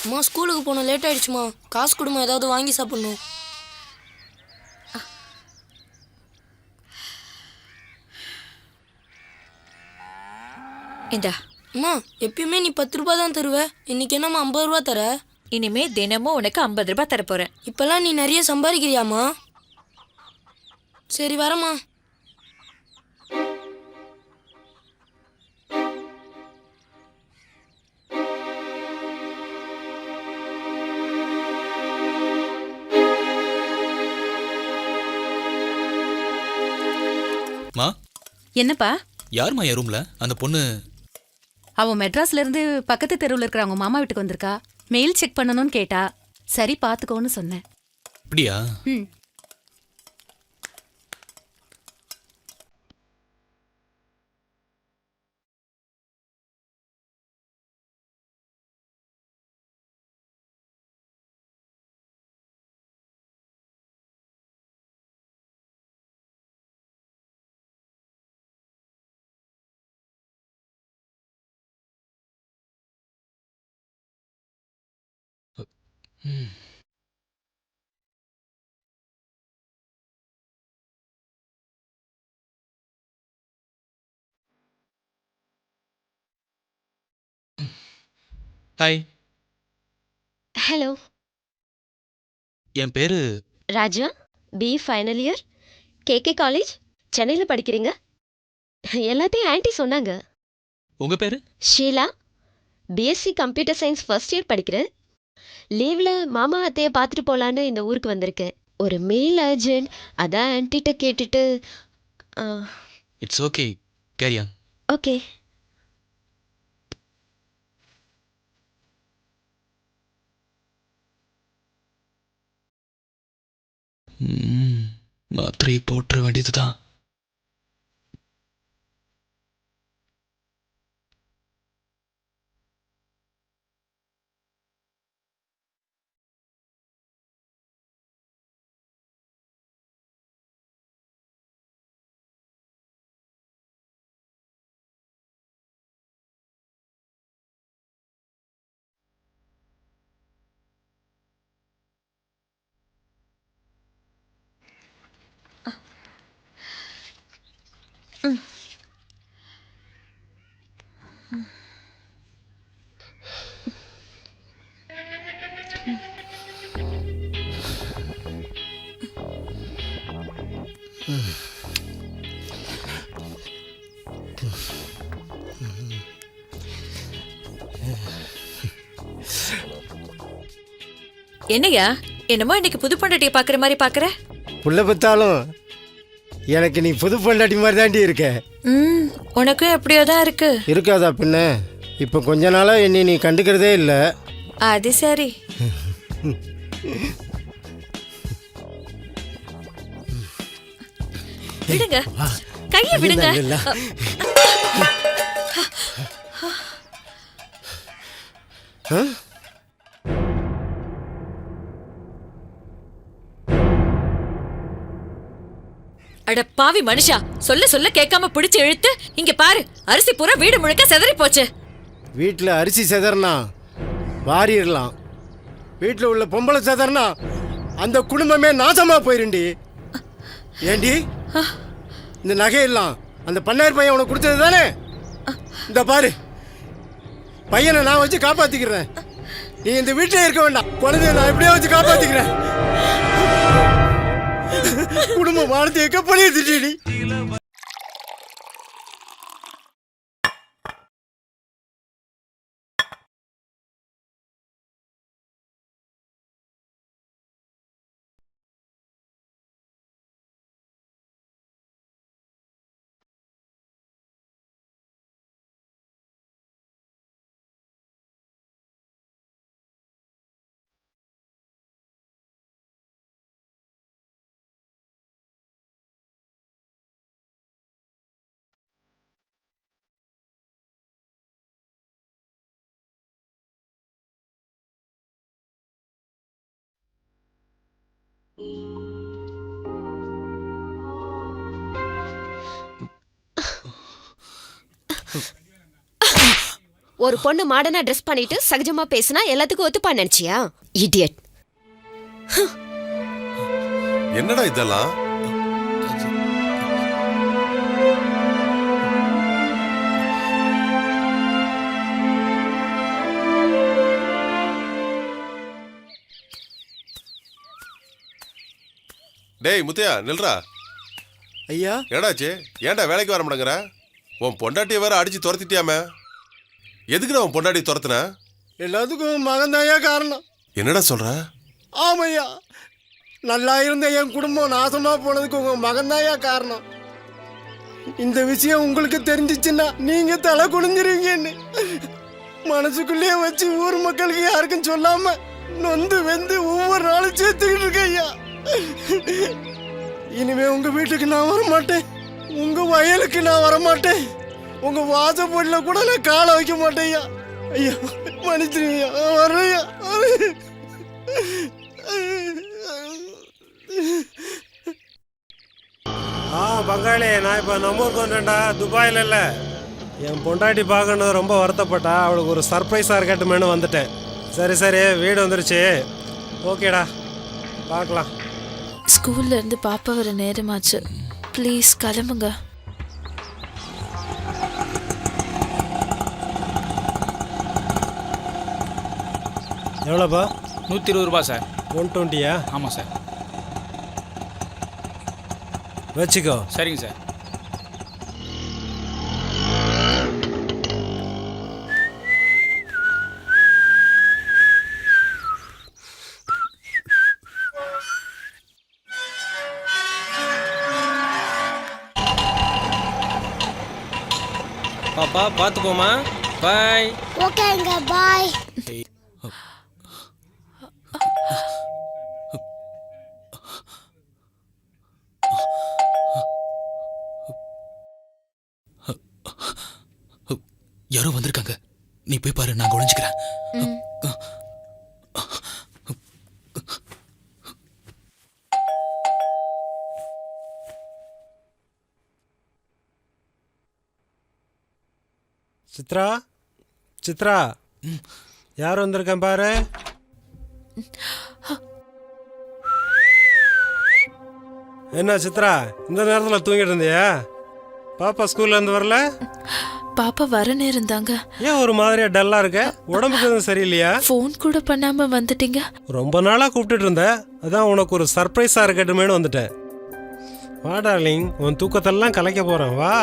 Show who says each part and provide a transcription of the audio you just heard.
Speaker 1: அம்மா ஸ்கூலுக்கு போன லேட் ஆயிடுச்சுமா. காசு கொடுமா, ஏதாவது வாங்கி சாப்பிடணும்.
Speaker 2: இந்தா.
Speaker 1: அம்மா எப்பயுமே நீ 10 ரூபாய் தான் தருவ, இன்னைக்கு என்னம்மா 50 ரூபா தர?
Speaker 2: இனிமே தினமும் உனக்கு 50 ரூபாய் தரப்போறேன்.
Speaker 1: இப்பெல்லாம் நீ நிறைய சம்பாதிக்கிறியாம்மா? சரி வரமா.
Speaker 3: மா,
Speaker 4: என்னப்பா?
Speaker 3: யாருமா என் ரூம்ல அந்த பொண்ணு?
Speaker 4: அவ மெட்ராஸ்ல இருந்து பக்கத்து தெருவில் இருக்கிற அவங்க மாமா வீட்டுக்கு வந்திருக்கா. மெயில் செக் பண்ணணும்னு கேட்டா. சரி பாத்துக்கோன்னு சொன்னேன்.
Speaker 3: அப்படியா?
Speaker 4: ம்.
Speaker 3: Hi,
Speaker 5: hello.
Speaker 3: என் பேரு
Speaker 5: Raja. B final year, KK college, சென்னையில் படிக்கிறீங்க. எல்லாத்தையும் ஆன்ட்டி சொன்னாங்க.
Speaker 3: உங்க பேரு?
Speaker 5: Sheela. BSc computer science first year படிக்கிறேன். லீவில் மாமா அத்தையை பார்த்துட்டு போகலான்னு இந்த ஊருக்கு வந்திருக்கேன். ஒரு மெயில் அர்ஜென்ட், அதான் ஆன்ட்டிகிட்ட கேட்டுட்டு.
Speaker 3: இட்ஸ் ஓகே, கேரியா.
Speaker 5: ஓகே.
Speaker 3: மாத்திரை போட்டுற வேண்டியதுதான்.
Speaker 2: என்னையா என்னமோ இன்னைக்கு புது பொண்டாட்டியை பாக்குற மாதிரி பாக்குற?
Speaker 6: புள்ள பத்தாலும் எனக்கு நீ புது பொண்டாட்டி மாதிரி தாண்டி இருக்க.
Speaker 2: உனக்கும் எப்படியோ தான் இருக்கு.
Speaker 6: இருக்காதா பின்ன? இப்போ கொஞ்ச நாளா என்னை நீ கண்டுக்கிறதே இல்லை.
Speaker 2: அது சரி. விடுங்க, கையை விடுங்க. அட பாவி மனுஷா, சொல்ல சொல்ல கேட்காம பிடிச்சு இழுத்து இங்க பாரு, அரிசி பூரா வீடு முழுக்க செதறி போச்சு.
Speaker 6: வீட்டில் அரிசி செதறனா வாரிடலாம், வீட்டில் உள்ள பொம்பளை செதறனா அந்த குடும்பமே நாசமா போயிருண்டி. ஏண்டி இந்த நகையெல்லாம் அந்த பண்ணார் பையன் உனக்கு கொடுத்தது தானே? இந்த பாரு, பையனை நான் வச்சு காப்பாத்திக்கிறேன். நீ இந்த வீட்டிலே இருக்க வேண்டாம், குழந்தைய நான் எப்படியோ வச்சு காப்பாத்திக்கிறேன். குடும்பம் வாழ்த்து எக்க பண்ணிடுடி.
Speaker 5: ஒரு பொண்ணு மாடர்னா ட்ரெஸ் பண்ணிட்டு சகஜமா பேசினா எல்லாத்துக்கும் ஒத்துப்பா நினைச்சியா? இடியட்.
Speaker 7: என்னடா இதெல்லாம்? டேய் முத்தையா நில்றா.
Speaker 6: ஐயா
Speaker 7: என்னடாச்சு? ஏன்டா வேலைக்கு வர மாட்டேங்கிற? உன் பொண்டாட்டியை வேற அடிச்சு துரத்திட்டியாமே. எதுக்குடா உன் பொண்டாட்டி துரத்துன?
Speaker 6: எல்லாத்துக்கும் மகன்தாயா காரணம்.
Speaker 7: என்னடா சொல்ற?
Speaker 6: ஆமையா, நல்லா இருந்த என் குடும்பம் நாசமா போனதுக்கு உங்க மகன்தாயா காரணம். இந்த விஷயம் உங்களுக்கு தெரிஞ்சிச்சுன்னா நீங்க தலை குனிஞ்சிருவீங்கன்னு மனசுக்குள்ளேயே வச்சு ஊர் மக்களுக்கு யாருக்கும் சொல்லாம நொந்து வெந்து ஒவ்வொரு நாளும் சேர்த்துக்கிட்டு இருக்கேன் ஐயா. இனிமே உங்க வீட்டுக்கு நான் வரமாட்டேன், உங்க வயலுக்கு நான் வரமாட்டேன், உங்க வாசப்படியில கூட நான் காலை வைக்க மாட்டேன் ஐயா. ஐயா மன்னிச்சிருங்க, வரையா.
Speaker 8: பங்காளி, நான் இப்போ நம்ம ஊருக்கு வந்துட்டேன்டா, துபாயில் இல்லை. என் பொண்டாட்டி பார்க்கணும் ரொம்ப வருத்தப்பட்டா. அவளுக்கு ஒரு சர்ப்ரைஸாக இருக்கட்டுமேனு வந்துட்டேன். சரி சரி, வீடு வந்துருச்சு. ஓகேடா, பார்க்கலாம்.
Speaker 9: ஸ்கூல்ல இருந்து பாப்பா வர நேரமாச்சு. ப்ளீஸ் கிளம்புங்க.
Speaker 8: எவ்வளோப்பா?
Speaker 10: 120 ரூபா சார்.
Speaker 8: 120யா?
Speaker 10: ஆமாம் சார்.
Speaker 8: வச்சுக்கோ.
Speaker 10: சரிங்க சார்.
Speaker 8: பாப்பா பார்த்துக்கோமா. பாய்.
Speaker 11: ஓகேங்க, பாய்.
Speaker 3: யாரோ வந்திருக்காங்க, நீ போய் பாரு, நான் ஒளிஞ்சுக்கிறேன்.
Speaker 8: சித்ரா, சித்ரா, யார் வந்திருக்கேன் பாரு. என்ன சித்ரா, இந்த நேரத்தில் தூங்கிட்டு இருந்தியா? பாப்பா ஸ்கூல்ல இருந்து வரல?
Speaker 9: பாப்பா வர நேரம் தாங்க.
Speaker 8: ஏன் ஒரு மாதிரியா டல்லா இருக்க? உடம்புக்கு எதுவும் சரியில்லையா?
Speaker 9: ஃபோன் கூட பண்ணாம வந்துட்டீங்க.
Speaker 8: ரொம்ப நாளா கூப்பிட்டுட்டு இருந்தேன், அதான் உனக்கு ஒரு சர்ப்ரைஸா இருக்கட்டுமேனு வந்துட்டேன். வா டார்லிங், உன் தூக்கத்தெல்லாம் கலைக்க போறேன், வா.